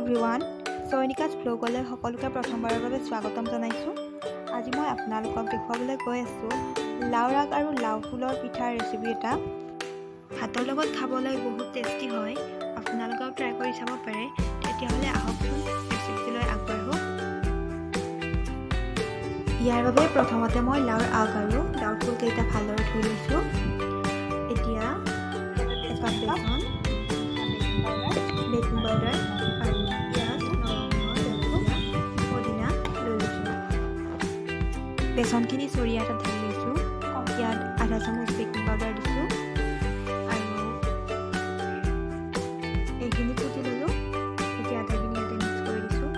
Everyone, চয়নিকাজ ব্লগলৈ সকলোকে প্ৰথমবাৰৰ বাবে স্বাগতম জনাইছোঁ। আজি মই আপোনালোকক দেখুৱাবলৈ গৈ আছোঁ লাও আগ আৰু লাও ফুলৰ পিঠাৰ ৰেচিপি এটা। ভাতৰ লগত খাবলৈ বহুত টেষ্টি হয়, আপোনালোকেও ট্ৰাই কৰি চাব পাৰে। তেতিয়াহ'লে আহকচোন ৰেচিপিটোলৈ আগবাঢ়োঁ। ইয়াৰ বাবে প্ৰথমতে মই লাওৰ আগ আৰু লাওৰ ফুলকেইটা ভালদৰে ধুই লৈছোঁ। এতিয়া এটা বেকিং পাউডাৰ আৰু পিঁয়াজ, নৰসিংহ, জলকীয়া, পুদিনা লৈ লৈছোঁ। বেচনখিনি চৰিয়া এটাত ঢালি লৈছোঁ। ইয়াত আধা চামুচ বেকিং পাউডাৰ দিছোঁ আৰু এইখিনি কুটি ল'লোঁ। এতিয়া আটাখিনি ইয়াতে মিক্স কৰি দিছোঁ।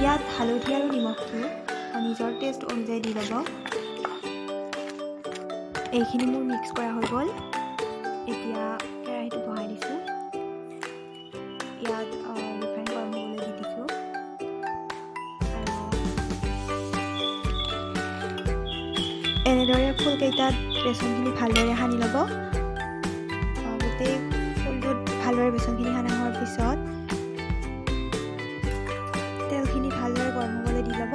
ইয়াত হালধি আৰু নিমখটো নিজৰ টেষ্ট অনুযায়ী দি ল'ব। এইখিনি মোৰ মিক্স কৰা হৈ গ'ল। এতিয়া কেৰাহীটো বহাই দিছোঁ। ইয়াত ৰিফাইন গৰম হ'বলৈ দি দিছোঁ আৰু এনেদৰে ফুলকেইটাত বেচনখিনি ভালদৰে সানি ল'ব। গোটেই ফুলটোত ভালদৰে বেচনখিনি সানা হোৱাৰ পিছত তেলখিনি ভালদৰে গৰম হ'বলৈ দি ল'ব।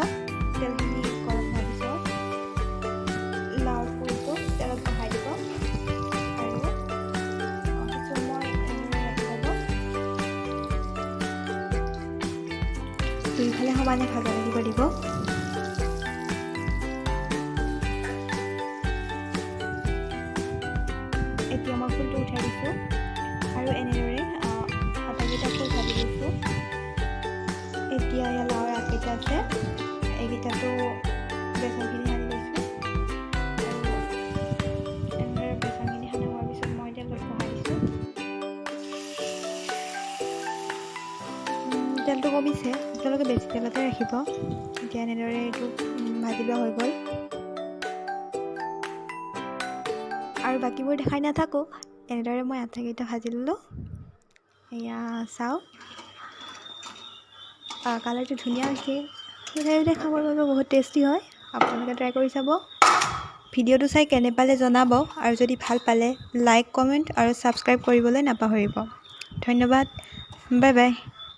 তেলখিনি গৰম হোৱাৰ পিছত লাওৰ ফুলটো তেলত বহাই দিব আৰু কিছু সময় এনেদৰে ৰাখি ল'ব। দুইফালে সমানে ভাজা লাগিব দিব। এতিয়া মই ফুলটো উঠাই দিছোঁ আৰু এনেদৰে আটাইকেইটা ফুল ভাজি লৈছোঁ। এতিয়া ইয়াত লাওৰ আগকেইটা আছে, এইকেইটাতো বেচনখিনি সানি লৈছোঁ আৰু এনেদৰে বেচনখিনি সানা হোৱাৰ পিছত মই তেলত বহাই দিছোঁ। তেলটো কমিছে, আপোনালোকে বেছি তেলতে ৰাখিব। এতিয়া এনেদৰে এইটো ভাজি লোৱা হৈ গ'ল আৰু বাকীবোৰ দেখাই নাথাকোঁ। এনেদৰে মই আটাইকেইটা ভাজি ল'লোঁ। এয়া চাওক, কালাৰটো ধুনীয়া হৈছে। মিঠাই খাবৰ বাবে বহুত টেষ্টি হয়, আপোনালোকে ট্ৰাই কৰি চাব। ভিডিঅ'টো চাই কেনে পালে জনাব আৰু যদি ভাল পালে লাইক, কমেণ্ট আৰু ছাবস্ক্ৰাইব কৰিবলৈ নাপাহৰিব। ধন্যবাদ, বাই বাই।